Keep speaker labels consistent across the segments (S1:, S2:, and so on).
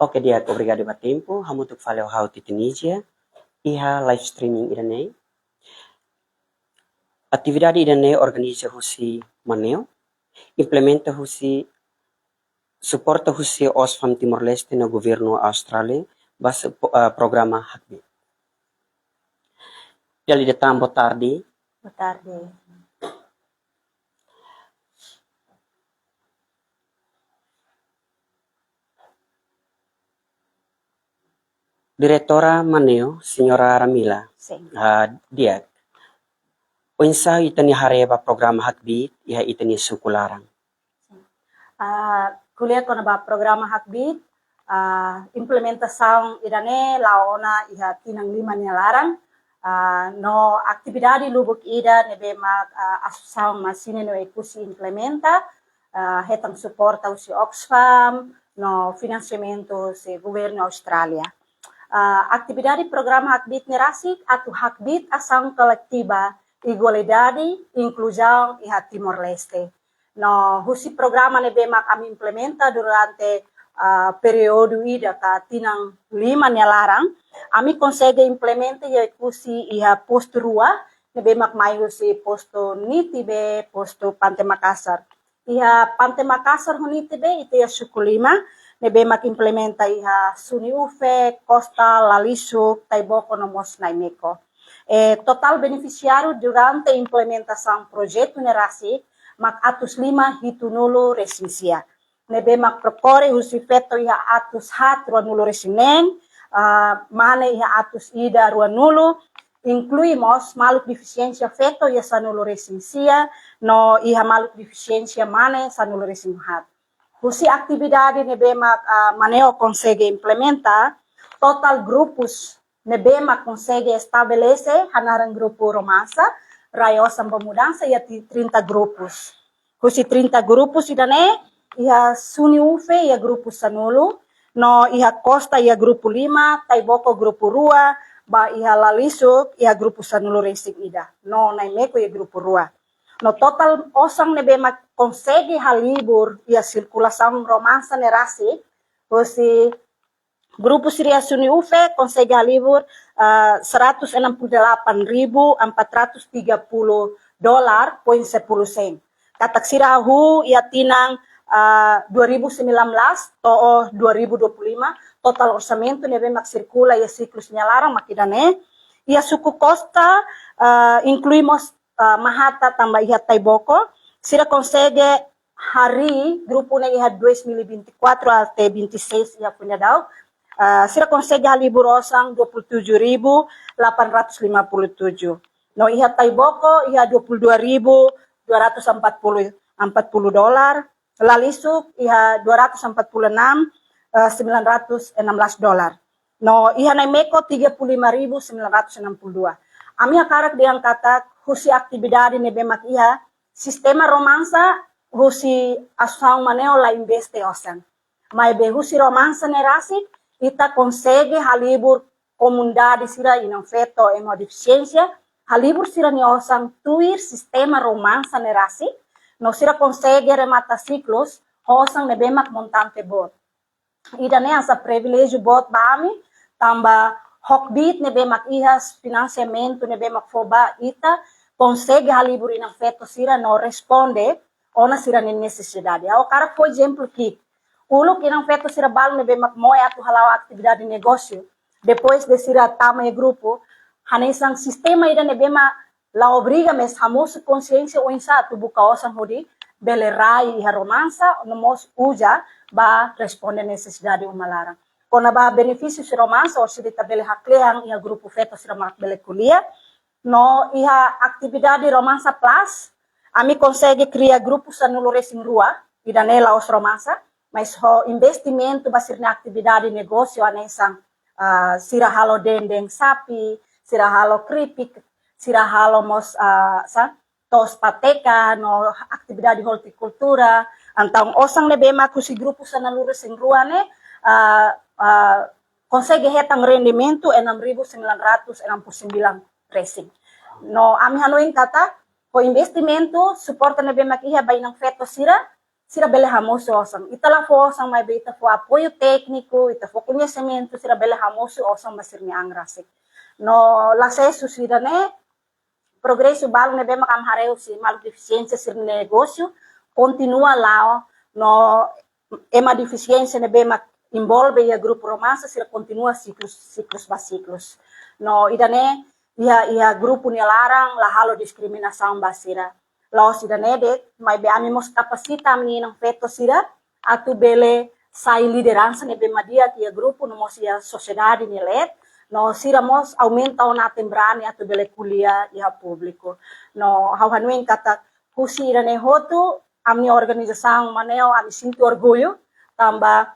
S1: Ok, dia obrigado pelo tempo. Vamos tu falar how to Tunisia. Iha live streaming idane. Atividade idane organiza husi maneo. Implementa husi suporta husi Oxfam Timor-Leste no governo Austrália. Basa programa HACBI. Jadi datang boa tarde.
S2: Boa tarde.
S1: Diretora Maneo, Senhora Ramila.
S2: Sim.
S1: Dia. O ensaio itani hareba programa HACBI, iha itani sukularang.
S2: Kuliah ko na ba programa Hakbit, implementação irane laona iha tinang lima niya larang, no atividade lubuk ida nebe mag asosão masine no ekusi implementa, hetang suporta si Oxfam, no financiamento si governo Austrália. Atividade programa Hakbit nerasik atau Hakbit ação coletiva igualdade inclusão iha Timor-Leste. No, husi programa nebe mak kami implementa durante período ida ka tinang lima larang, ami consegue implementa ya kusi iha posto rua, nebe mak mayu si posto nitibe, posto Pantai Makassar. Iha Pantai Makassar hunitibe itu ya suku lima, nebe mak implementa iha Suni Ufe, Costa, Lalisuk, Taiboko, Nomos, Naimeko. Total beneficiário durante a implementação projeto nerasi, mak atus lima hitu nulu resinsia. Nebe mak prokore husi feto iha atus hat rua nulu resineng, mane iha atus ida rua nulu, incluímos maluk deficiência feto iha sanulu resinsia, no iha maluk deficiência mane sanulu resinhat. Husi atividade nebe mak maneo consegue implementar, total grupos nebe mak consegue estabelecer hanaran grupo romansa, Raiosan Pemudança ia 30 grupos. Husi 30 grupos idane, ia Suni Ufe ia grupo Sanulu, no ia Costa ia grupo 5, Taiboko grupo Rua, ba ia Lalisuk ia grupo Sanulu Racing ida. No Naimeko ia grupo Rua. No total osang nebe mak consegue halibur ia circulação romansa nerasi, husi grupo Siria Suni Ufe consegue halibur $16430.10. Katak sirahu ia tinang 2019 to 2025 total orçamento nebe mak circula ia siklus larang makidane. Ia suku Costa incluímos Mahata tambah ia Taiboko. Sira consegue hari grupo na ia 2024 até 26 ia punya dau. Sira consegue halibur osang 27.857. No iha Taiboko iha $22.240. Lalisuk iha $246.916. No iha Naimeko $35.962. Ami akarak dengan kata husi atividade nebe mak iha sistema romansa husi asang maneo la investe osang. Mai be husi romansa nerasik ita consegue halibur comunidade sira inang feto emo deficiência, halibur sira ni osang tuir sistema romansa nerasi, no sira consegue remata ciclos, osang nebemak montante bot. Ida ne asa privilégio bot bami, tamba hokbit nebemak ihas financiamento nebemak foba ita, consegue halibur inang feto sira no responde, ona sira ni necessidade. O cara foi exemplo que uluk inang feto sira balo nebe mak moe atu halau atividade de negócio. Depois de sira tama e grupo, hanesang sistema ida nebe mak la obriga mes hamosu consciência o insatu buka osang hudi, belerai iha romansa, nomos uja, ba responde necessidade umalarang. Kona ba benefício si romansa, o sirita bele hakleang iha grupo feto sira mak bele kuliah, no iha atividade romansa plus, ami consegue criar grupo sanulu racing rua, ida nela os romansa, mas ho investimento basir na atividade negócio anesang sira halo dendeng sapi, sira halo kripik, sira halo mos tos pateka no atividade horticultura, antang osang nebe maku si grupo sa nalures sing ruane consegue hetang rendimento 6.969 tracing. No ami hanuin kata ho investimento suporta nebe makiha bay ng feto sira sira bele hamoso osang. Itala fo osang may ita fo apoio técnico, ita fo conhecimento, sira bele hamoso osang masir ni angrasik. No lasesu sira ne, progresso balo ne bema kam hareu si mal deficiência sir negócio, continua lá, no ema deficiência ne bema envolve ia grupo romansa, sira continua ciclos basiclos. No idane, ia grupo ne larang, lahalo diskriminação basira. Lao sida nedet, mai be animos kapasita meninang feto sida, atu bele sai liderança nebe madia kia grupo no mosia sociedade nilet, no sira mos aumenta ona tembrani atu bele kuliah iha público. No hau hanuin kata kusi ira ne hotu, ami organização maneo ami sinto orgulho, tamba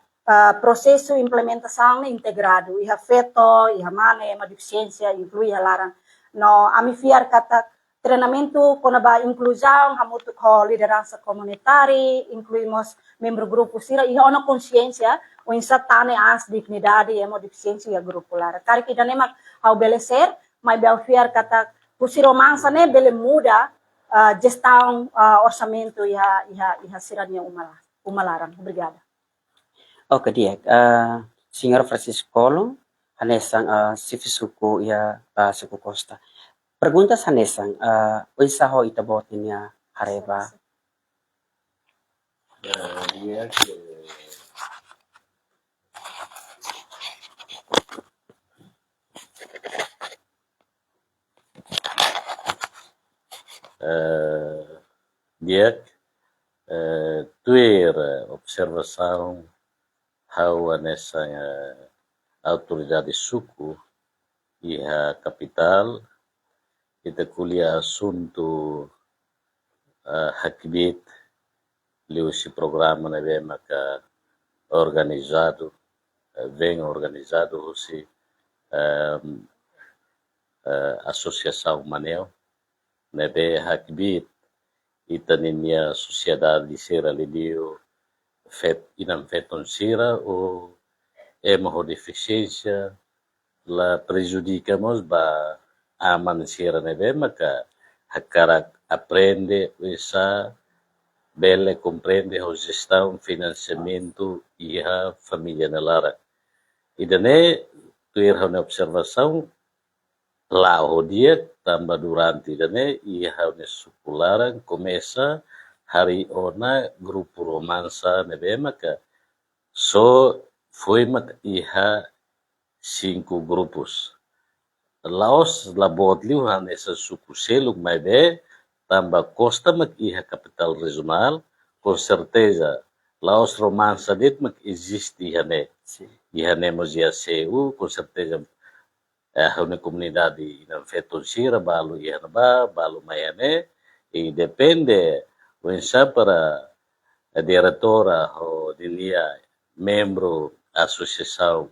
S2: processo implementação integrado, iha feto, iha mane, ema deficiência, inclui iha larang. No ami fiar kata treinamento com a inclusão, hamutu com liderança comunitária, incluímos membro grupo sira, e ona consciência, o insatane as dignidade e a deficiência e a grupo lara. Kari kita nemak ao belecer, mas belfiar kata kusiro mansa ne bele muda gestão orçamento e a siranya umalarang. Obrigada.
S1: Ok, dia. Senhor Francisco, hanesang sifisuko ia suku Costa. Pergunta sanesang, unsa ho itabot niya hareba?
S3: Dia tuir observação how nessa autoridade suku iha capital kita kuliah assunto hakibit liu si programa na maka organizado vem organizado si associação manel nebe hakibit itaninya sociedade sira lidio inam feton sira o emo deficiência la prejudicamos ba aman sira nebe maka hakarak aprende esa bele compreende a gestão financiamento e a família na lara idane tuir na observação lá o dia tambah durante idane ia na sukularan começa hari ona grupo romansa nebe maka so foi mak iha 5 grupos Laos labot liu nessa suku seluk mai be tambah costa mak iha capital regional com certeza Laos romansa dit mak existe iha ne mozia seu com certeza una comunidade na feton sira balu iha ba balu maiane e depende wensa para a diretora o dinia membro associação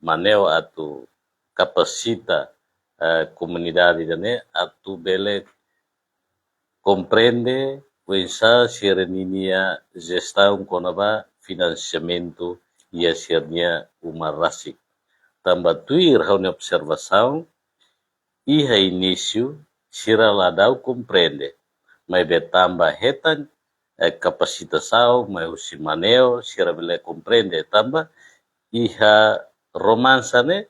S3: maneu atu capacita comunidade dane atu bele compreende wensa sireninia gestão conaba financiamento e a sirnia uma rasik tambah tuir hauna observação iha início sira ladau compreende mas betamba hetan capacitação mas usi maneo sira bele compreende tambah iha romansa ne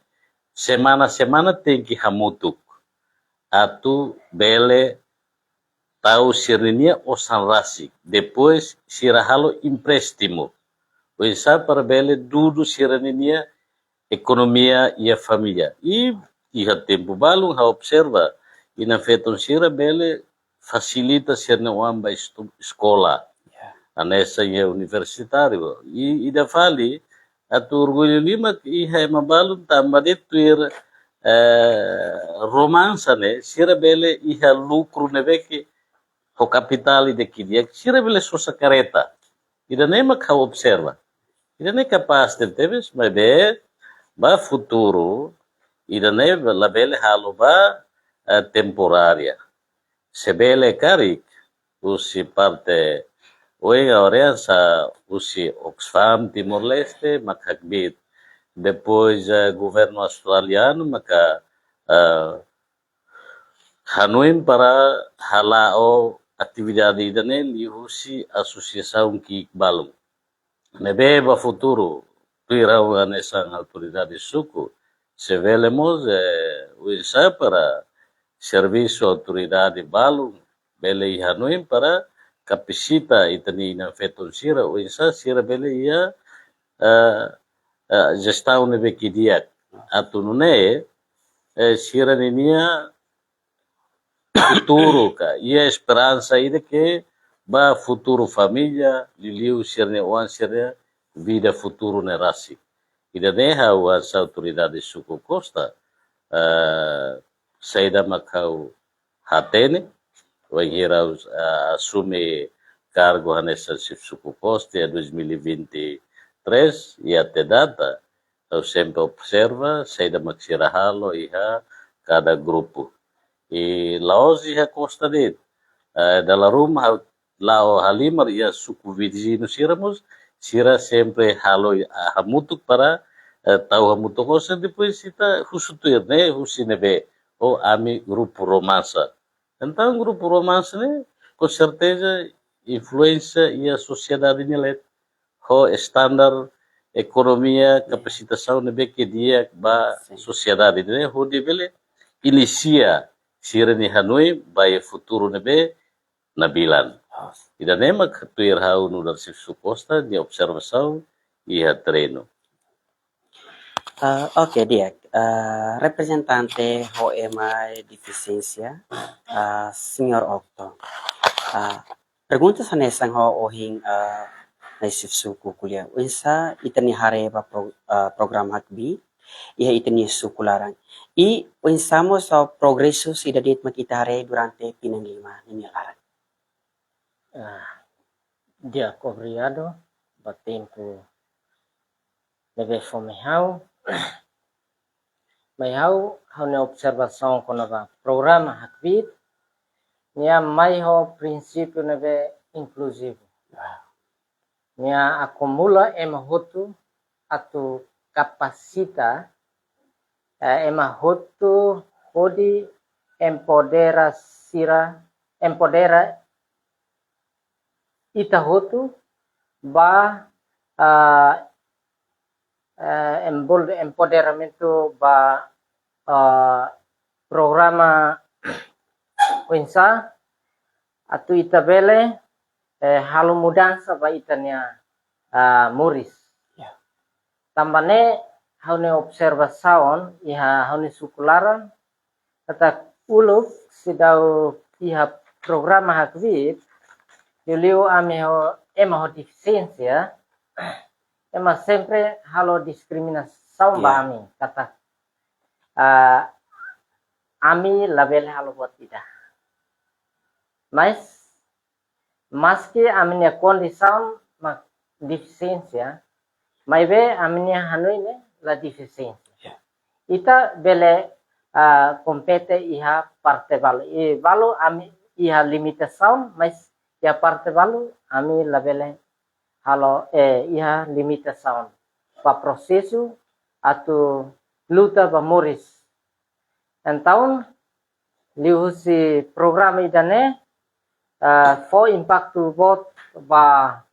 S3: semana tem que hamutuk atu bele tahu sirenia osan rasik depois sirahalo empréstimo wensa para bele dudu sirenia economia e a família e iha tempo balung ha observa ina feton sira bele facilita sirna wamba escola anessa ia universitário e ida fali atu orgulho lima iha mabalun tambah tuir romansa ne sira bele iha lucro ne beke ho capital de kidia sira bele sosa careta ida ne mak observa ida ne capaz de teves mas be ba futuro ida ne la bele halo ba temporária se bele karik usi parte Oiga, oriença usi Oxfam Timor-Leste, makagbit. Depois governo australiano, maka hanuin para halao atividade idane lihusi associação que balum. Nebeba futuro, tuirau anesang autoridade suku, se velemos uisa para serviço autoridade balum, bele ihanuim para kapsita itani na feton sira, uisa sira bele ia gestão nebe kidiak. Atunune sira ninia futuro ka, ia esperança ida que ba futuro família, liliu sirne wan sirne vida futuro nerasi. Ida neha was autoridade suku Costa, saída macau hatene, wanhira assume cargo nessa suku Costa em 2023 e até data, eu sempre observa, saída maxirahalo iha cada grupo. E Laos iha Costa de dalam rumah lao halimar ia suku vizinho siramos, sira sempre halo hamutuk para tahu hamutuk kosa depois kita husutuir ne husinebe o ami grupo romansa. Então grupo romansa ne com certeza influência e a sociedade nelet ho standar economia capacitação nebe que dia ba sociedade ne ho debele inicia sira ni Hanoi ba futuro nebe nabilan. Ida nema katuir hau no leadership suposta de observação e treino.
S1: Oke, Diak. Representante HOEMA deficiência, Senhor Octo. Pergunta sa nesang ho ohing naisip suku kuliah. Unsa itani hare ba program hakbi, iha itani suku larang. I unsamo sa progreso si dadit makitare durante pinanglima ni larang.
S4: Dia obrigado, tempo deve fomehau. Maiau hau observação com o programa hakbit, nia mai ho princípio neve inclusivo. Nia acumula emahotu atu capacita emahotu hodi empodera itahotu ba empoderamento ba programa Winsa atu itabele halo mudança ba itania muris. Tambane haune observação iha haune sukularan kata uluk sidau iha programa hakvit Julio ema deficiência, ema sempre halo discriminação ba ami kata ami label halo buat tidak. Mas que aminha condição ma deficiência, mas be aminha hanuine la deficiência. Ita bele compete iha parte valo. E valo ami iha limitação, mas ya parte valo ami labele halo iha limitação pa processo atau luta ba moris. Então liusi programa idane for impacto bot ba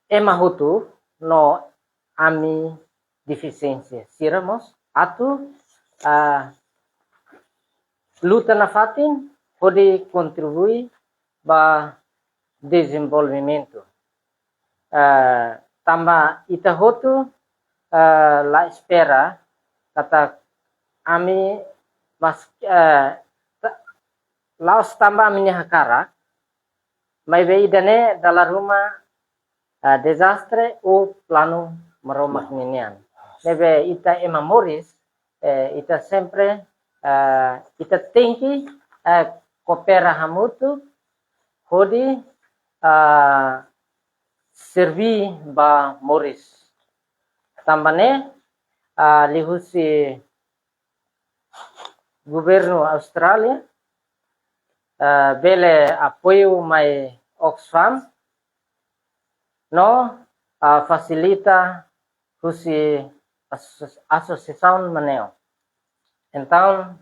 S4: emahutu no ami deficiência siramos atau luta na fatin pode contribuir para desenvolvimento. Tamba itahotu la espera kata ami mas laos tamba ami hakara mai be idane dalam rumah desastre o plano meromak ninian. Nebe ita emamoris ita sempre ita tinggi coopera hamutu hodi servi ba moris tambane lihusi governo Australia bele apoio mai Oxfam no facilita husi associação maneo. Então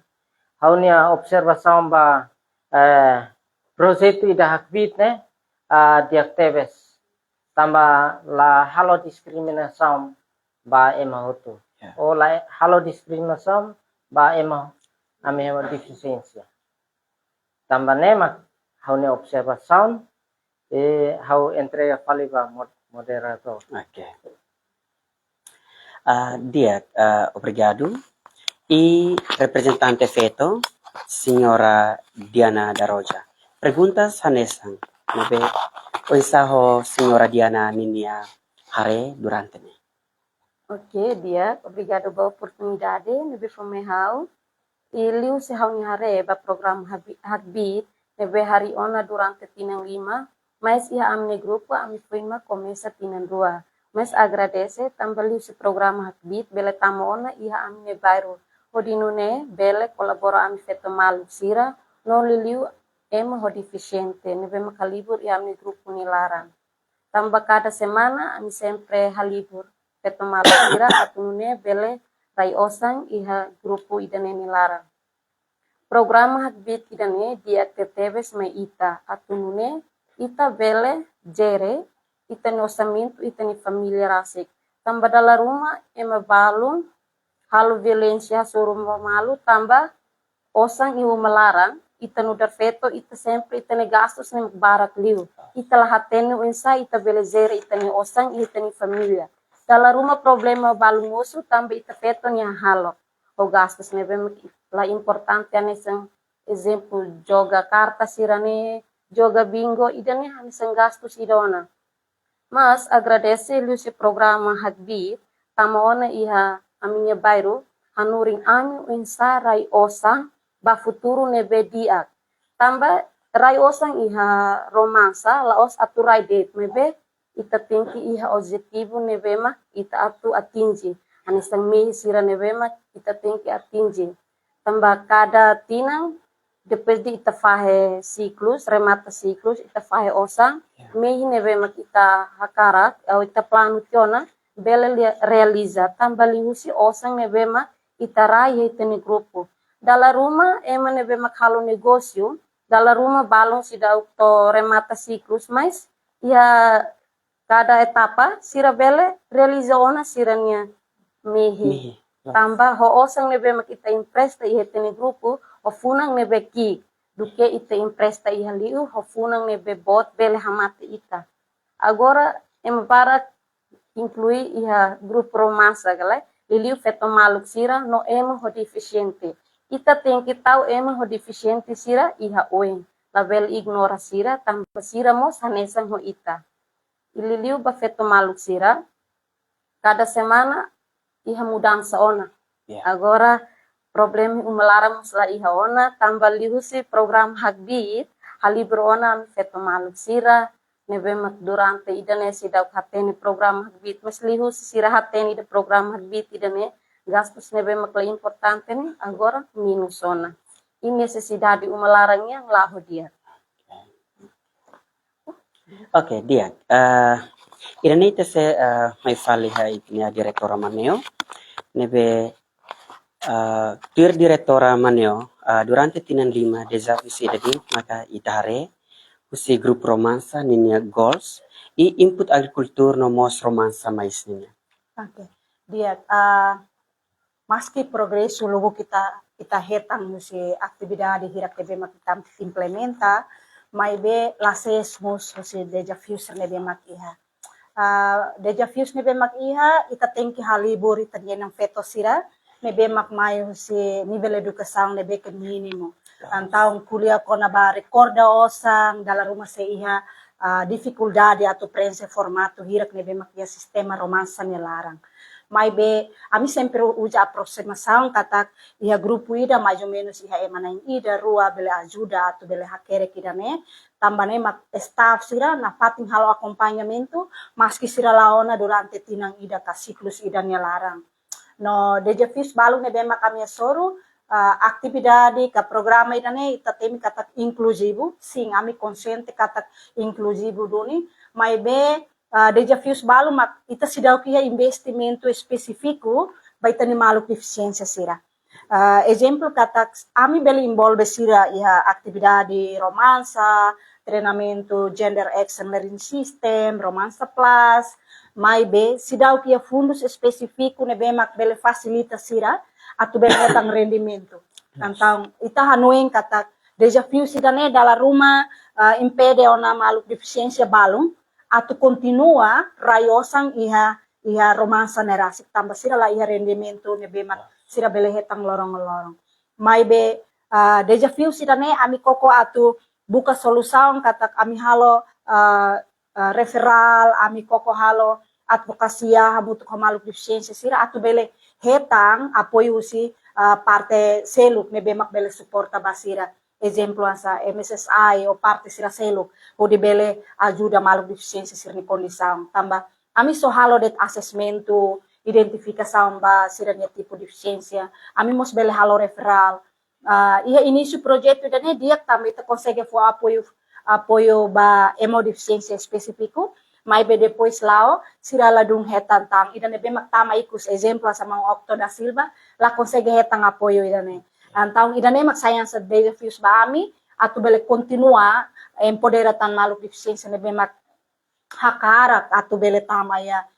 S4: haunia observação ba projeto ida hakbit ne diak tebes tamba la halo diskriminação ba ema hutu
S1: Yeah.
S4: o la halo diskriminação ba ema ame deficiência tamba nema haune observação e hau entrega faliba moderator.
S1: Ok. Dia, obrigado. E representante feto, Senhora Diana Daroja. Perguntas hanesan. Nabe, unsaho Senhora Diana ninia hare durante ne.
S2: Ok, dia, obrigado pela oportunidade de vir famehau. E liu se hau ni hare ba program hagbit nebe hari ona durante tinang lima, mas ia amne grupo ami firma começa tinang dua. Mas agradece também se programa hagbit bele tamo ona ia amne bairro. Hodinune bele colabora ami feto malu sira no liliu ema ho deficiente nebe makalibur ia amne grupo ni larang. Tambah cada semana ami sempre halibur feto malu sira atunune bele rai osang iha grupo idane ni larang. Programa hagbit idane dia tetebes me ita atunune ita bele jere ita ni orçamento ita ni família rasik. Tambah dalam rumah ema balung halo violência suruma malu tambah osang iu melarang ita no feto ita sempre ita ne gastos ne barak liu. Ita lah hatene unsa ita bele jere ita ni osang ita ni família. Dalam rumah problema balung osu tambah ita feto ni halo. O gastos ne la importante anesang exemplo joga carta sirane joga bingo idane hanesang gastos idona. Mas agradece lusi programa hagbit tamaona iha aminya bairro hanuring ami unsa rai osang ba futuro nebe diak. Tambah rai osang iha romansa laos atu rai date mebe ita tingki iha objetivo nebe ma ita atu atingi. Anisang mehi sira nebe ma ita tingki atingi. Tambah kada tinang depois de ita fahe siklus remata siklus ita fahe osang mehi nebe ma kita hakarak au ita plano tiona bele realiza tambah lihusi osang nebe ma ita raya ita ni grupo. Dalam rumah ema nebe ma kalau negosio dalam rumah balong sida to remata siklus mas ya kada etapa sira bele realiza ona siranya mehi. Tambah ho osang nebe ma kita impresta iha teni grupo o funang nebe ki duke ita impresta iha liu ho funang nebe bot bele hamate ita. Agora ema para inclui iha grupo romansa gale liliu feto maluk sira no ema ho deficiente. Ita tem que tau ema ho deficiente sira iha oen. Label ignora sira tambah sira mo sanesan ho ita. Ililiu ba feto maluk sira cada semana iha mudança ona.
S1: Yeah.
S2: Agora problema umelarang musla iha ona tambah liu si program hagbit halibro ona feto maluk sira nebe mak durante idane sida hatene program hagbit mas liu sira hatene ida program hagbit idane gastos nebe mak la importante ne agora minus ona. E necessidade umelarangnya nglaho dia.
S1: Ok, dia. Irani se mai fali ha itnia diretora Maneo. Nebe dir diretora Maneo durante tinan lima desafio idadi maka itare usi grup romansa ninia goals e input agricultur no mos romansa mais ninia.
S2: Oke. Dia maski progresso logo kita hetang si atividade hirak tebe mak kita implementa mai be lasesmos si desafios nebe mak iha. Desafios nebe mak iha ita tengki halibur ita nang feto sira nebe mak mai si nível educação nebe ke minimo. Antaung kuliah kona ba recorda osang dalam rumah se iha dificuldade atau prensa formato hirak nebe mak iha sistema romansa nelarang. Mai be ami sempre uja aproximação katak iha grupo ida mais ou menos iha emanain ida rua bele ajuda atau bele hakere kidane tambane mak staff sira na fatin halo acompanhamento maski sira laona durante tinang ida ka siklus ida larang no desafios balu nebe mak kami soru atividade ka programa idane ita temi katak inclusivo sim ami consciente katak inclusivo doni mai be desafios balu mak ita sidau kia investimento específico baita ni maluk deficiência sira. exemplo kata ami beli involve sira iha atividade romansa, treinamento gender action learning system, romansa plus, mai be sidau kia fundos específico ne bemak bele facilita sira atu bele tang rendimento. Então, ita hanueng kata desafio sidane dalam rumah impede ona maluk deficiência balung atu continua rayosang iha romansa nerasik tambah sira la iha rendimento ne bemak sira bele hetang lorong-lorong. Mai be desafio sidane ami koko atu buka solusaun kata ami halo referral, ami koko halo advokasia habutu maluk deficiência sira atu bele hetang apoio si parte seluk ne bemak bele suporta basira. Exemplo asa MSSI o parte sira seluk o de bele ajuda maluk deficiência sira ni condição. Tambah ami so halo det assessmento, identificação ba sira ni tipo deficiência. Ami mos bele halo referral. Ia início projeto dane dia também ta consegue fo apoio ba hemodeficiência específico. Mai be depois lao sira ladung hetan tang idane be tama ikus exemplo sa mga Octo da Silva la consegue hetang apoio idane. Então idane mak sayang sa desafios ba ami atu bele continua empoderatan maluk deficiência ne be mak hakarak atu bele tama ia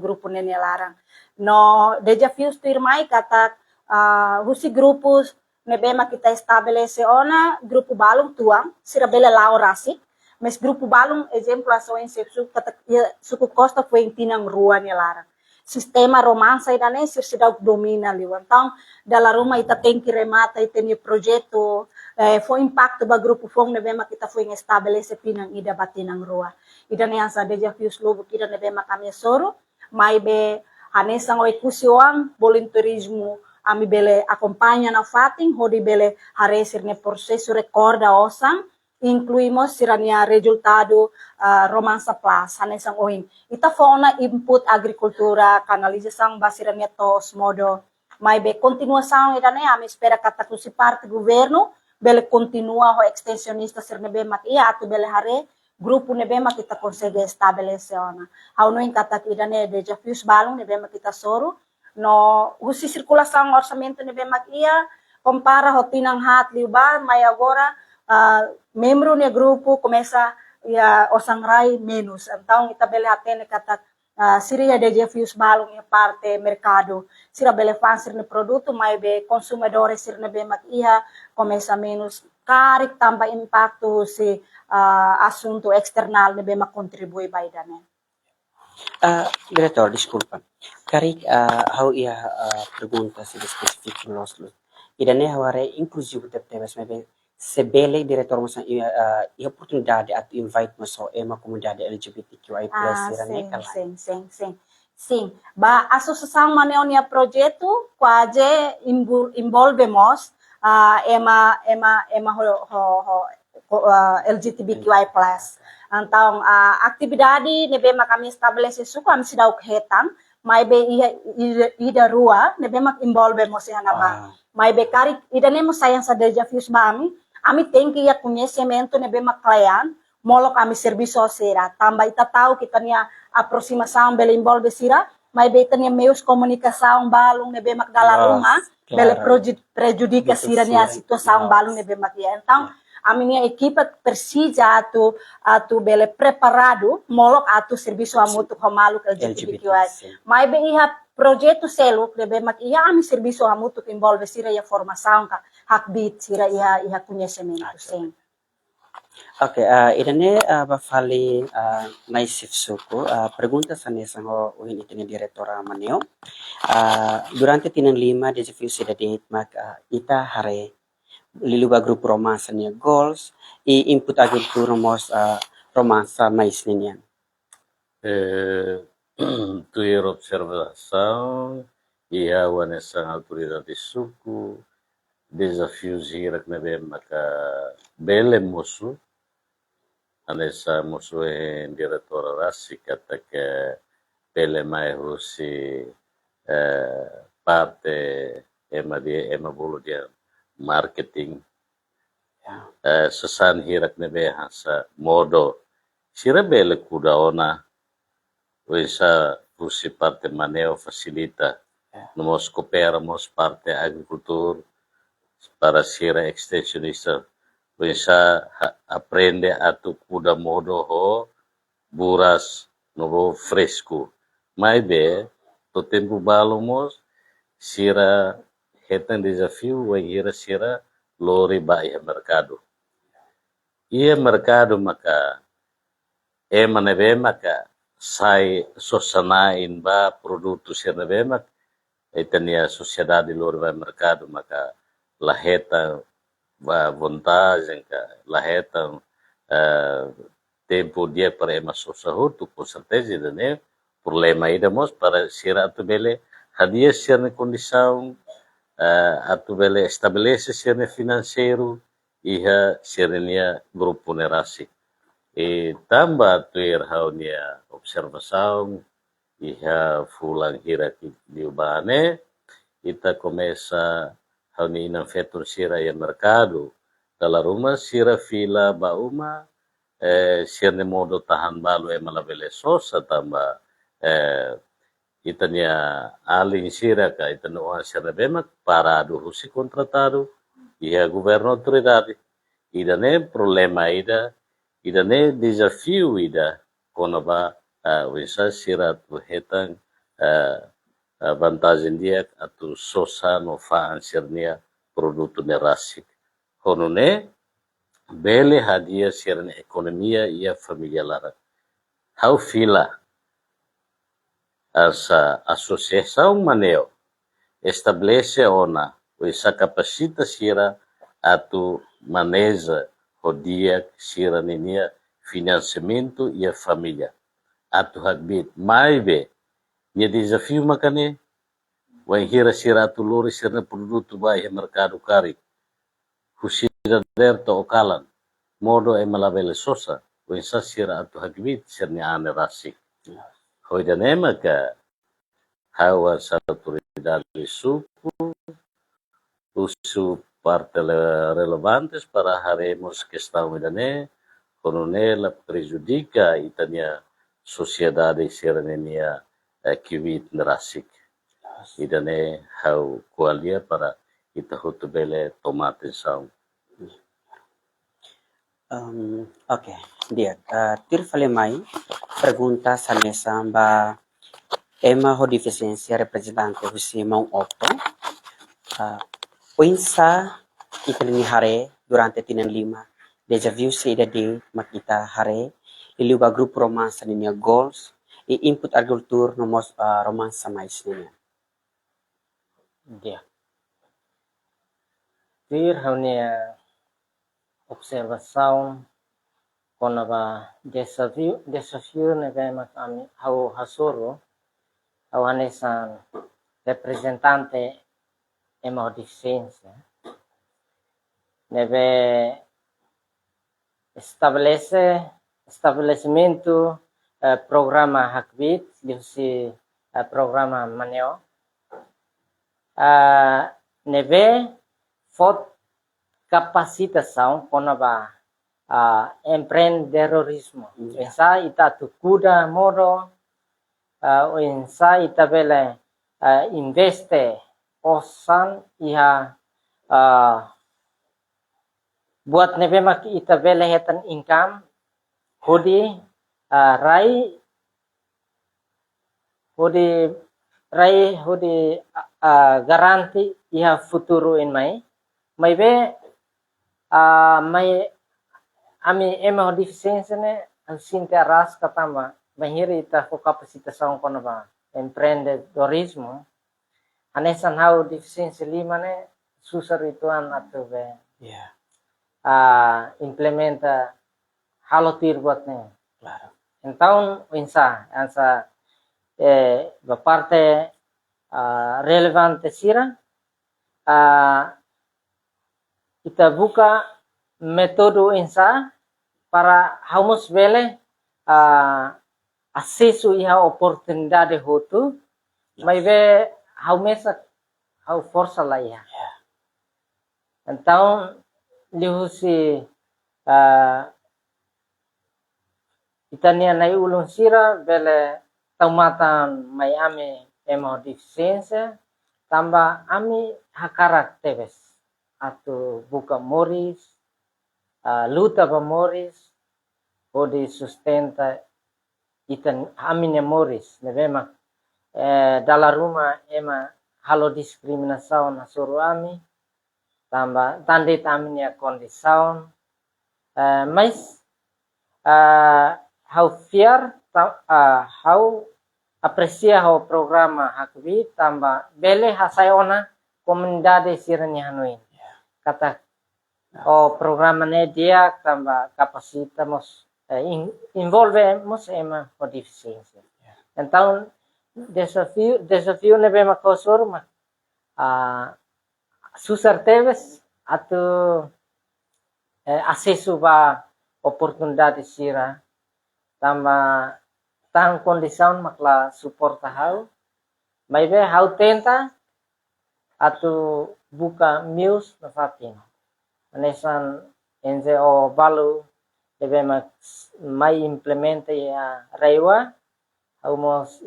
S2: grupo nene larang. No desafios tu irmai kata husi grupos ne be mak kita estabelece ona grupo balung tuang sira bele lao rasik. Mas grupo balung exemplo aso em suku costa foi em tinang rua ni larang. Sistema romansa idane sir sedau domina liwan. Então, dalam rumah ita tem que remata ite ni projeto foi impacto ba grupo fong ne bema kita foi estabelece pinang ida batinang rua. Idane yang sa desafios lobo kita ne bema kami soro, mai be hanesang o ekusiwang volunteerismo ami bele acompanha na fating hodi bele haresir ne processo recorda osang incluímos sirania resultado romansa plus hanesang ohin ita fauna input agricultura canalização basirania tos modo mai be continuação idane ami espera kata kusi parte governo bele continua ho extensionista sirne be mat ia atu bele hare grupo ne be mat kita consegue estabelecer ona hau no kata idane desafios balung ne be mat kita soro no usi circulação orçamento ne be mat ia compara hotinang hat liba mai agora membro ne grupo começa a osangrai menos. Então, ita bele atene kata siria desafios balung e parte mercado. Sira bele fansir ne produto, mai be consumidores sir ne be mak iha começa menos. Karik tambah impacto si assunto external ne be mak contribui baidane.
S1: Diretor, desculpa. Karik, how ia pergunta se específico nos idane haware inclusive tebes mebe sebele diretor masa ia oportunidade at invite mo so ema comunidade LGBTQI+
S2: sim. Ba associação maneonia projeto quase envolvemos ema LGBTQI+. Então atividade nebe kami estabelece suku kami sidau hetang mai be ida rua nebe mak envolvemos hanaba. Mai be kari ida nemo sayang sa desafios ba ami tem que ia conhecimento ne bema client molo kami serviço sira tambah ita tahu kita nia aproximação bele envolve sira mai be tania meios comunicação balung ne bema dalam rumah bele prejudica sira nia situação balung ne bema kia então a minha equipe precisa atu bele preparado molo atu serviço amutu komalu LGBTQI mai be iha projeto seluk lebe mak ia ami serviço amutu que envolve sira ia formação ka hakbit sira ia conhecimento sim.
S1: Okay, idane bafali naisif suku pergunta sa nesang ho uhin itini diretora maneo. Durante tinan 5 desafio sida date mak ita hare liluba grupo romansa niya goals e input agricultura mos romansa mais niyan.
S3: Tuir observação e a nesang autoridade suku desafios hirak na be maka bele musu anesa musu diretora rasi kata ke bele mai husi parte ema bulu dia marketing sesan hirak na be hasa modo sira bele kuda ona Wesa fusi parte maneo facilita Nos cooperamos parte agricultura para ser extensionista. Pensa aprende a tu cuda modo ho buras novo fresco. Mas be, to tempo balomos, sira hetan desafio, wa ira sira lori ba ia mercado. Ia mercado maka manebe maka sai sosanain ba produto sira nebe maka etania sociedade lori ba mercado maka laheta vantagem ka laheta tempo dia para ema sosahutu com certeza né problema ida mos para ser atu bele hadia ser na condição atu bele estabelece ser financeiro iha serenia grupo nerasi e tamba tu irhaunia observação iha fulang hiraki di ubane ita começa hauni inang fetur sira ya mercado dalam rumah sira fila bauma sirne modo tahan balu malabele sosa tamba itania aling sira ka itano oa sira bemak parado rusi contratado ia governo autoridade idane problema idane desafio ida konaba wisa sira tu hetang vantagem dia atu sosa no faan sirnia produto nerasik honone bele hadia sirne ekonomia ia familia lara hau fila asa associação maneo estabelece ona essa capacita sira atu maneja hodia sira nenia financiamento ia família atu hagbit maibe nia desafio makane wa hira sira atu lori sirna produto ba ia mercado kari husira derto okalan modo malabele sosa wensa sira atu hagbit sirnya ane rasik hoidanema ka hawa sa autoridade suku usu parte relevantes para haremos questão idane coronela prejudica itania sociedade serenia kiwit nerasik idane hau kualia para ita hutubele tomate saung.
S1: Ok, dia. Tir falemai pergunta sa mesa ba ema ho deficiência representante husi mau opto. Uinsa ikalini hare durante tinan lima. Deja viu se ida de makita hare iliuba grupo romansa niya goals e input agriculture no mos romansa mais niya.
S4: Dia. Tir haunia observação konaba desafio nebe mak ami hau hasoro hau anesan representante ema deficiência nebe estabelecimento programa hakbit dihusi programa maneo nebe fot capacitação konaba empreendedorismo. Insa ita tukuda moro insa ita bele investe osan iha buat nebe mak ita bele hetan income hodi garanti iha futuro in mai be mai ami ema deficiência ne sinte aras katama mahiri ita ko kapasitação kono ba empreendedorismo anesan hau deficiência lima ne susar ituan atau be implementa halotir buat ne
S1: Claro.
S4: então ansa ba parte relevante sira kita buka metode insa para hamus bele acesso iha oportunidade hotu mas be hau força lá iha então lihusi itania nai ulun sira bele taumatan Miami emo deficiência, tambah ami hakarak tebes, atau buka moris, luta ba moris, odi sustenta itan amine moris, nebema dalam rumah ema halo diskriminasaun nasuru ami, tambah tandit aminia kondisaun, mas hau fiar, hau apresia hau programa hakbi, tambah bele hasayona komunidade sirani hanuin. Kata programa ne dia tambah kapasitas envolve mos ema o deficiência. Então desafio ne bema kosur ma susar teves atau acesso ba oportunidade sira tambah tang kondisyon makla support hau maybe hau tenta atau buka news na fatin anesan NGO balu debe may implemente ya rewa hau mos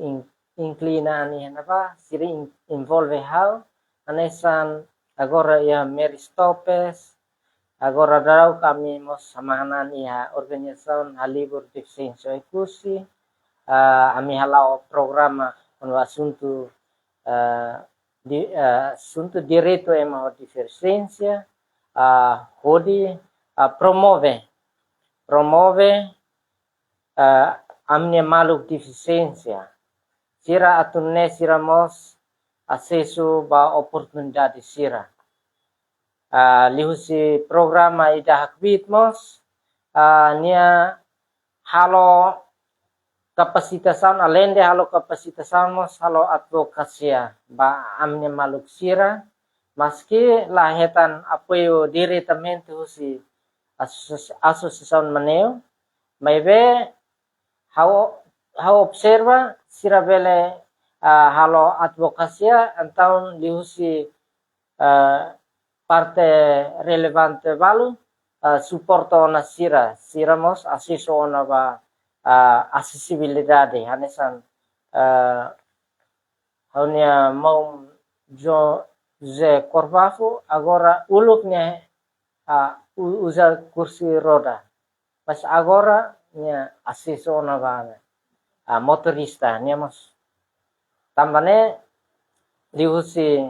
S4: inclina ani apa siri involve hau anesan agora ya Mary Stopes agora daw kami mos samahanan ya organisasyon halibur deficiência ikusi ami halau programa no assunto assunto direito ema deficiência hodi promove amne maluk deficiência sira atunne sira mos acesso ba oportunidade sira lihusi programa ida hakbit mos nia halo kapasitasan alende halo kapasitasan mos halo advokasia ba amne maluk sira maski lahetan apoio diretamente husi asociação maneu maybe hau observa sira bele halo advokasia então lihusi parte relevante balu suporto na sira mos asiso ona ba acessibilidade hanesan haunia mau Jose Corvafo agora uluknya usa kursi roda pas agora nya asiso ona ba motorista nya mos tambane lihusi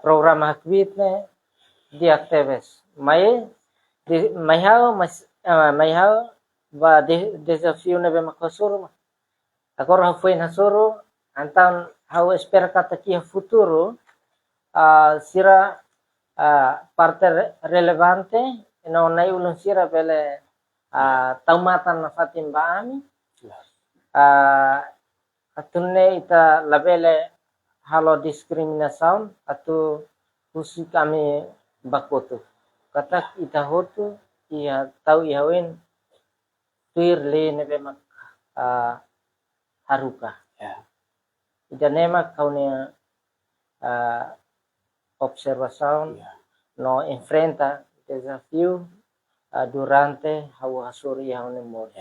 S4: program hakbitne dia teves mai hau ba desafio ne be makosuru agora foi na suru antan hau espera kata kia futuro sira parte relevante no nai ulun sira bele taumatan na fatim baami atunne ita labele halo diskriminasaun atau khusus kami bakotu katak ita hotu ia tau ihawin tuir le nebe mak haruka ida nema kaunia observação no enfrenta desafio durante hau hasuri hau nemor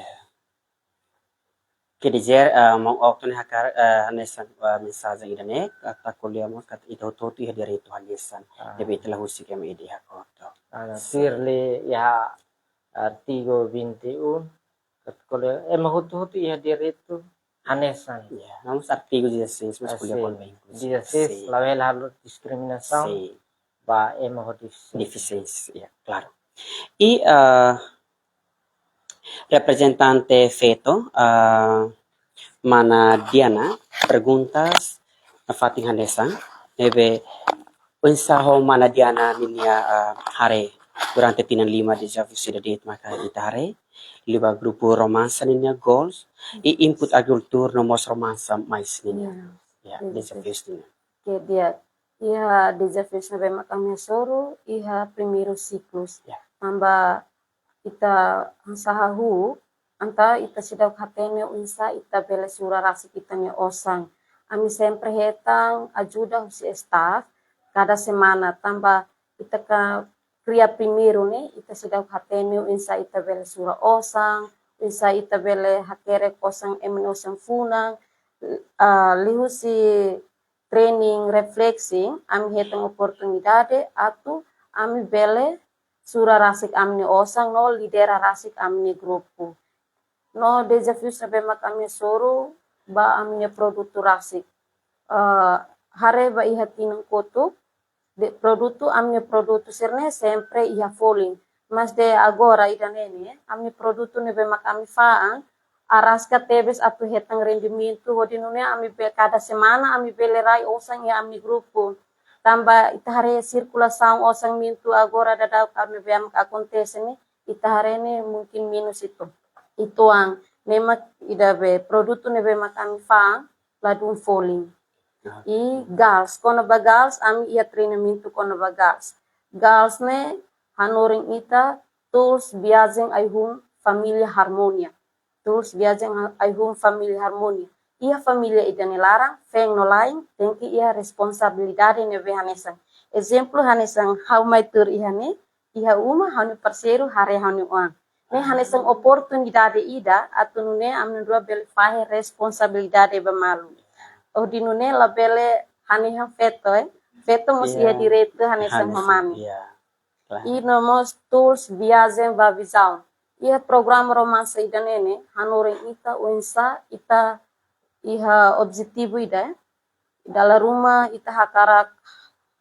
S1: Quer dizer, mau waktu ni hakar hanesan mensagem idane kata kuliah mo kat ito toto iha direito hanesan debe telah husi kami ide hakoto.
S4: Sirle ya artigo 21 kat kuliah mahutu iha direito hanesan.
S1: Ya, vamos artigo 16 mas kuliah kon bem.
S4: 16 lavel halo diskriminação ba
S1: deficiência, claro. E representante Feto, mana Diana, perguntas na fating hanesan, nebe unsaho mana Diana niya hare durante tinanlima di Javisi date maka itare, liba grupo romansa niya goals, i-input agriculture no mos romansa mais niya. Ya, desafios niya.
S2: Que dia iha desafios na bema kami soro iha primeiro ciclos tambah ita sahahu anta ita sidaw hatene unsa ita bela sura rasi kita ni osang ami sempre hetang ajuda si staff cada semana tambah ita ka kriya primeiro ne ita sidaw hatene unsa ita bela sura osang unsa ita bela hakere kosang emenosang funang lihu si training refleksi, ami hetang oportunidade atu ami bele sura rasik amni osang no lidera rasik amni grupu. No desafios na bema kami soro ba amni produto rasik. Hare ba iha tinang koto de produto amni produto sirne sempre iha falling. Mas de agora idanene amni produto ne bema kami faang arasca tebes atu hetang rendimento hodinune ami be cada semana ami belerai osang ya ami grupo tamba itahare sirkulação osang mintu agora dadau kami beam acontece ne itahare ne mungkin minus itu ang nemak idabe produto ne bema kami fa ladung falling i gals kono bagals ami ia treinamento kono bagals gals ne hanoring ita tools biazeng aihum família harmonia tools viajang aihum família harmonia. Ia família idane larang, feng no lain, tengki ia responsabilidade ne ve hanesang. Exemplo hanesang how mai tur ihane, iha uma hanu parceiro hare hanu uang. Ne hanesang oportunidade ida, atunune amnundua bele fahe responsabilidade bemalu. Oh dinune la bele hanehang feto feto mos ia direito hanesang mamami. I nomos tools viajang va visão. Ia programa romansa ida nene, hanoring ita uinsa ita iha objetivo ida. Dalam rumah ita hakarak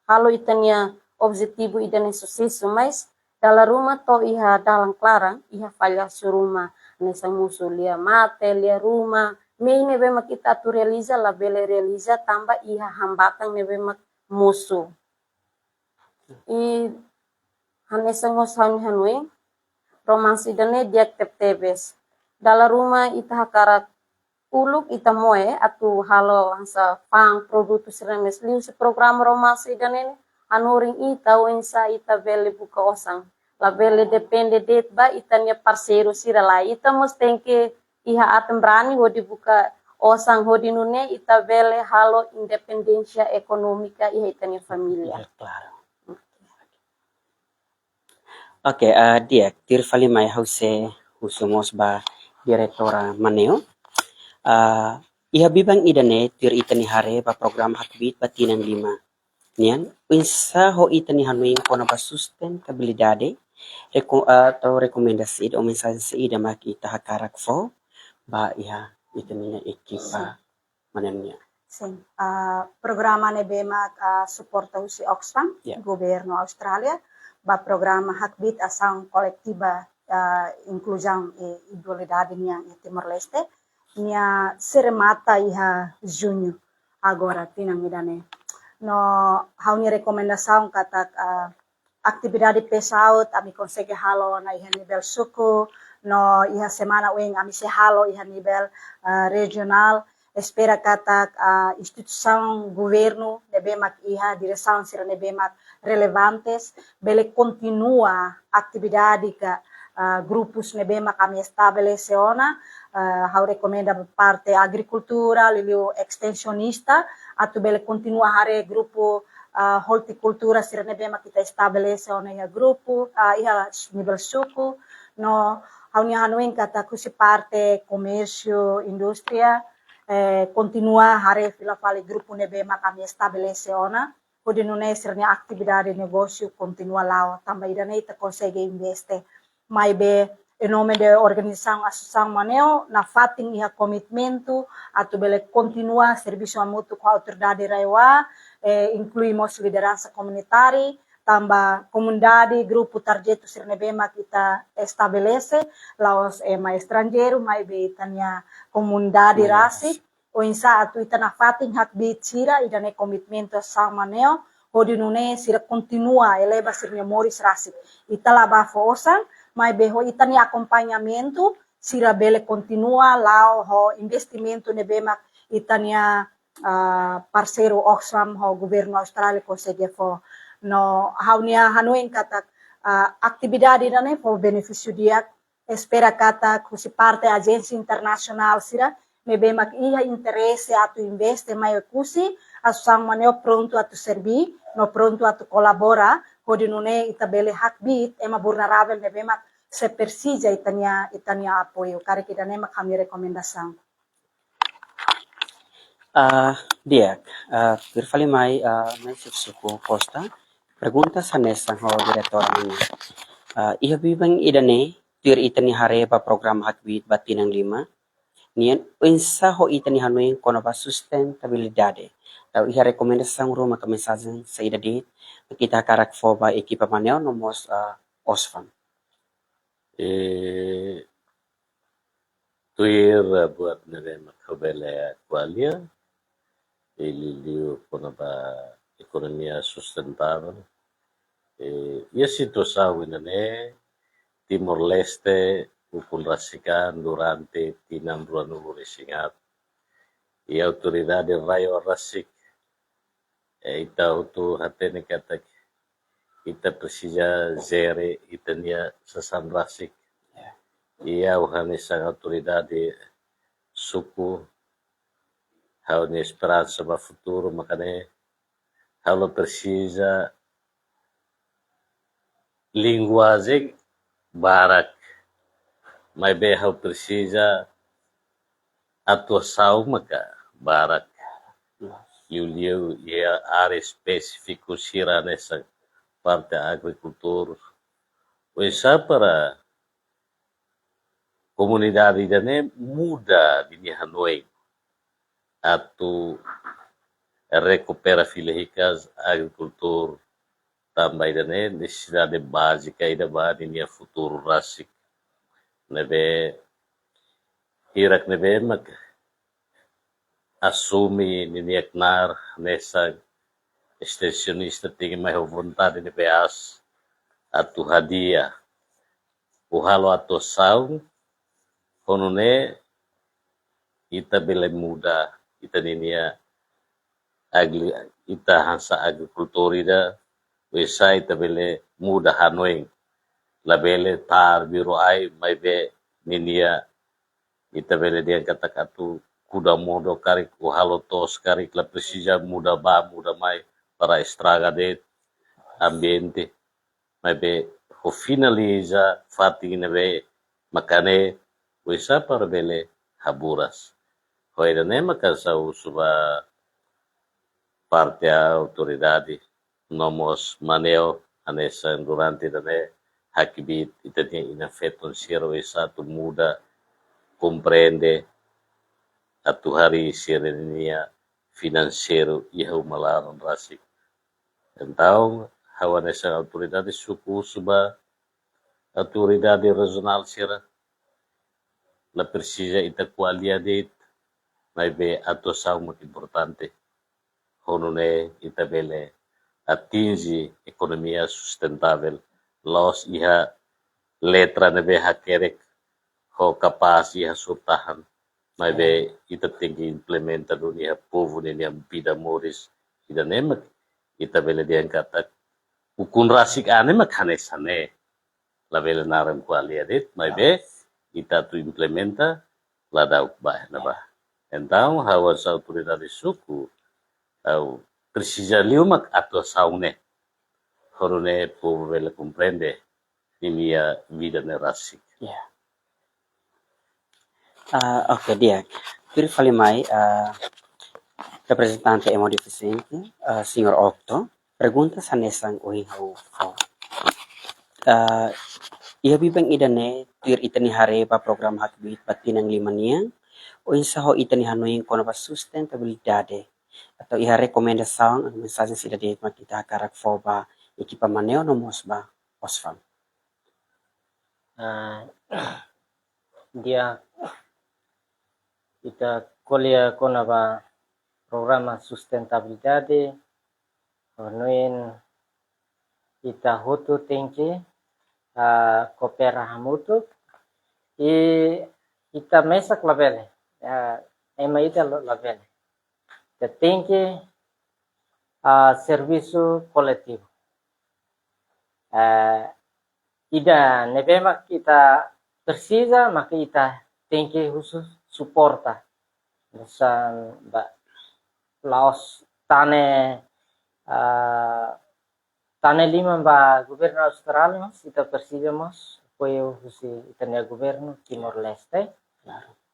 S2: halo itania objetivo ida ne sucesso, mas dalam rumah to iha dalang klarang, iha falha suruma. Nesang musuh lia mate, lia rumah. Mei ne bemak ita tu realiza, la bele realiza tambah iha hambatan ne bemak musuh. I hanesang hosan hanuing, romansi dane dia tebes. Dalam rumah ita hakarak uluk ita moe atu halo hansa pang produto seremes liu se program romansi dane anuring ita wensa ita bele buka osang. La bele depende det ba ita nia parceiro sira la ita mustenke iha atem berani ho dibuka osang ho dinune ita bele halo independensia ekonomika iha ita nia familia.
S1: Claro. Oke, dia tir fali mai hause husumos ba direktora maneo. Iha bibang idane tir itani hare ba program hakbit batinang 5. Nian, insa ho itani hanuing kono ba sustentabilidade atau rekomendasi o mensaje sa ida makita hakarak fo ba iha itani na ekipa mananya.
S2: Sim. Programa ne bema suporta usi Oxfam, governo Australia. Ba programa Hakbit ação coletiva inclusão e igualdade niang Timor-Leste nia seremata iha junho agora tinang idane no hauni rekomendação katak atividade pesaut ami consegue halo na iha nível suku no iha semana wing ami se halo iha nível regional espera katak instituição governo nebemak iha direção sira nebemak relevantes bele continua atividade ka grupos nebemak kami estabelece ona how recomenda parte agricultura lilio extensionista atu bele continua hare grupo horticultura sira nebemak kita estabelece ona iha grupo iha nível suku no how ni hanuin kata kusi parte comércio indústria continua hare fila fale grupo nebema kami estabelece ona pode não sernya atividade negócio continua lá também daí te consegue investe mais be em nome de organização associação maneo na fating iha commitmento atu bele continua serviço mútuo com a autoridade raiwa incluímos liderança comunitária tambah comunidade grupo target sirnebema kita estabelece laos mais estrangeiro mais be tanya comunidade rasik o insa atu itana fating hakbit sira idane komitmento sama neo hodinune sira continua eleva sirnya moris rasik itala bafo osang mai beho itani acompanhamento sira bele continua lao ho investimento nebema itania parceiro Oxfam ho governo Australia consegue fo no haunia hanuin katak atividade dane for benefício dia espera katak kusi parte agência internacional sira mebemak iha interesse atu investe mai kusi asang maneo pronto atu servi no pronto atu colabora hodinune itabele hakbit ema vulnerável mebemak se persija itania apoio kare kidane mak kami rekomendação
S1: Diak, per fali mai mensif suku Costa, pergunta sa nesang ho direktor ini. Iha bibang idane, tur itani hare pa program hakbit batinang lima, niyan unsa ho itani hanuin kono ba sustentabilidade. Tau iha rekomendasang ruma ka mensajen sa idadit, kita karak fo ba ekipa maneo nomos Osfam.
S3: Tuir buat nere makabele kualia, ililiu kono ba ekonomia sustentável. E a situação inane Timor Leste ukun rasikan durante tinam bulan singat. E a autoridade raio rasik ita utu hatene katak ita precisa zere itania sasam rasik. E a uhanisang autoridade suku hau ni esperança ba futuro makane hau precisa linguagem barak mas bem hau precisa atuação maka barak Yuliu ia área específica sira nessa parte da agricultura isso para comunidade dane muda di Hanoi atu recupera filhicas agricultura também dane necessidade básica ida ba di futuro rasik nebe hirak nebe mak assume niniaknar nessa extensionista tem mais vontade de beas atu hadia o halo atuação quando ne ita bele muda ita ninia ita hansa agricultura wesa ita bele muda hanoing la bele tar biro ai mai be ninia ita bele dia kata katu kuda modo karik o halo tos karik la precisa muda ba muda mai para estraga de ambiente mai be ho finaliza fatina be makane wesa para bele haburas hoira ne makasau suba parte a autoridade nomos maneo anessa durante dane hakibit itania inafeton siro esa tu muda compreende atu hari sirenia financeiro iau malaron rasik então hawa nessa autoridade suku suba autoridade regional sira la precisa ita qualia de mas be atuação muito importante honone ita bele atinge economia sustentável los iha letra nebe hakerek ho capaz iha surtahan mas be ita tinggi implementa dunia povo nenia vida moris ida nemak ita bele dian kata ukun rasik ane makanesane la bele naram qualia de mas be ita tu implementa la dauk bah na bah então hawas autoridade suku au precisa liumak atuação ne horone povo bele comprende inia vida ne rasik
S1: Yeah. Oke, Diak. Per fali mai representante emo deficiente, signor Octo, pergunta sa nesang uhi hau fo. Iha bibang idane tuir itani hare pa program hakbit batinang lima niang o insa ho itani hanuing kono ba sustentabilidade atau iha rekomendasang ang mensaje sida de makita karak fo ba ekipa maneo nomos ba Osfam.
S4: Dia ita kolia kona ba programa sustentabilidade noin ita hutu tingki kopera hamutu e ita mesak labele ema ita labele ita tingki serviço coletivo ida nebema kita precisa maka ita tingki khusus suporta misan ba laos tane tane lima ba governo Australia mas ita precisa mas apoio husi itania governo Timor Leste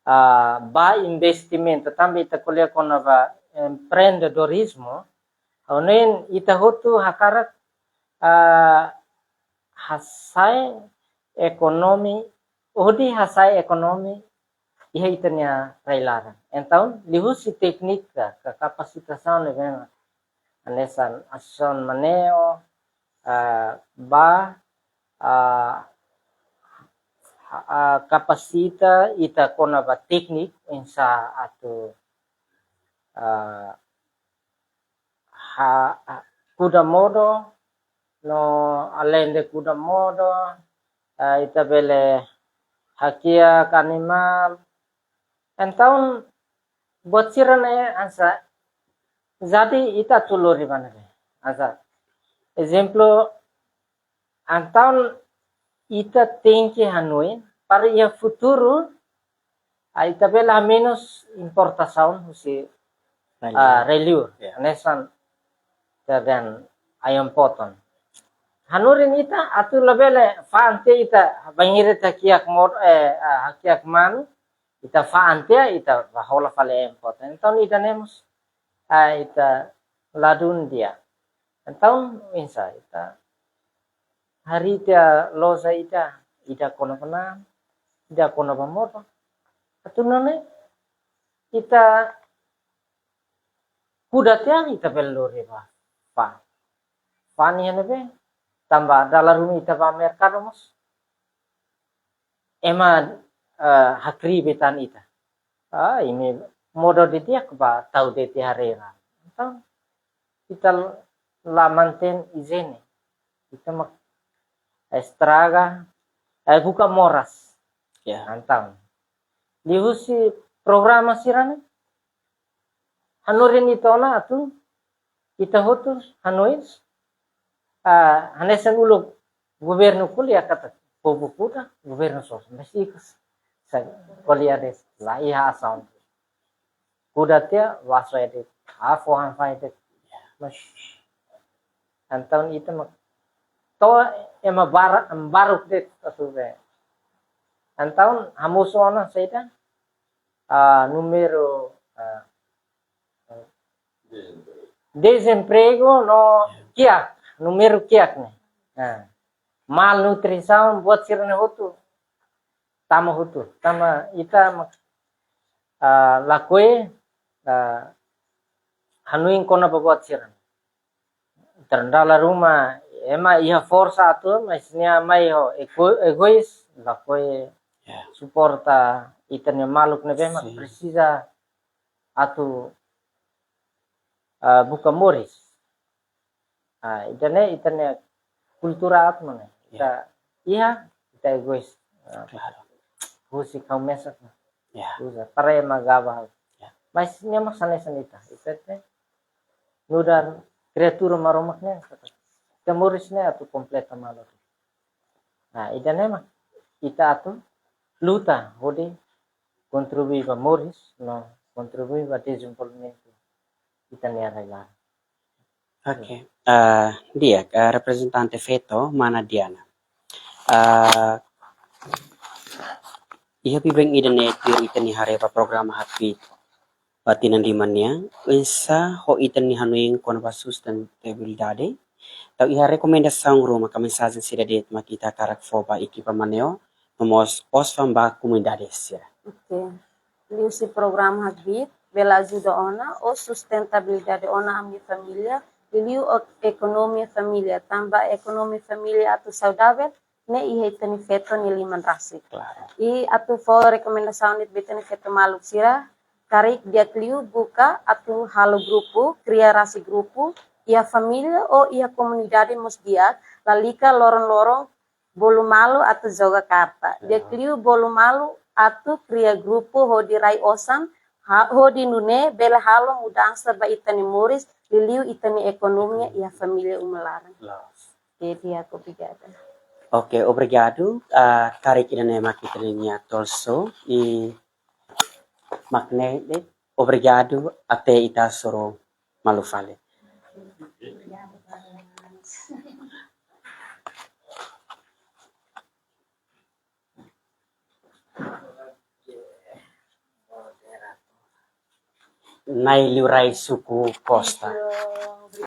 S4: ba investimento também ita kuliah kona ba empreendedorismo onen ita hotu hakarak hasai ekonomi odi hasai ekonomi iha itanya railaran então lihusi teknik ka kapasitação nevena anesan ason maneo ba kapasita ita kona ba teknik insa atu kuda modo no alende kuda modo ita bele hakia kanima então buat sirane ansa jadi ita tuluri banare ansa exemplo então ita tem que Hanoi para ia futuro ita bela menos importação se relio nesan dan ayam potong hanurin ita atu labele faante ita bangire ta kiak mod hakiak man ita faante ita bahola fale ayam potong então ita nemos ita ladun dia então insa ita hari ita losa ita kona pena ita kona pamoto atunane ita kudatnya ita pelori pa pani be tambah dalam rumah ita pa merkado mos ema hakri betan ita ini modo de dia ba tau de ti harera então ita la manten izene ita mak estraga buka moras antang dihusi programa sirane hanurin itona atu ita hotu hanois hanesan ulo governo kuliah kata povo puta governo sos mesikas sa kuliah des la iha asam kudatia waso edit afo han faide mas anton ita mak to ema baruk det atu be anton hamusona seita número desemprego no kiak número kiak ne malnutrição buat sirne hotu tama ita lakue hanuin kona buat sirne terndala rumah ema iha força atu mas nia mai ho egois lakue suporta itanya maluk ne bema precisa atu buka moris itane kultura at mana ita ita egois husi kau mesak usa para magaba mas nya maksane sanita ita nudar kreatura maromaknya ita morisnya atu kompleta maluk itane mah ita atu luta hodi contribui pa moris no contribui pa desenvolvimento italiana lá.
S1: Oke, dia representante Veto mana Diana. Iha bibeng idane tiri itani hareba program hatpi batinan dimannya insa ho itani hanuing konba sustentabilidade tau iha rekomendasaung rumah kamensajen sidadet makita karak foba iki pamaneo nomos osfam ba comunidades ya.
S2: Oke. Liusi program hatbit bela ajuda ona o sustentabilidade ona a minha família liu ekonomi família tambah ekonomi família atu saudável ne ihe tani feto ni liman rasi i atu fo rekomendasaun it betani feto maluk sira karik dia liu buka atu halo grupo kria rasi grupo ia família o ia comunidade mos dia lalika lorong-lorong bolu malu atu joga karta dia liu bolu malu atu kria grupo ho di rai osan ho di nune bela halo mudança ba itani moris liliu itani ekonominya ia família umelarang. Jadi aku obrigada.
S1: Ok, obrigado. Tarik idane makitrinha tolso e makne obrigado até ita soro malufale. Nailuray Suku Costa.
S2: Thank you.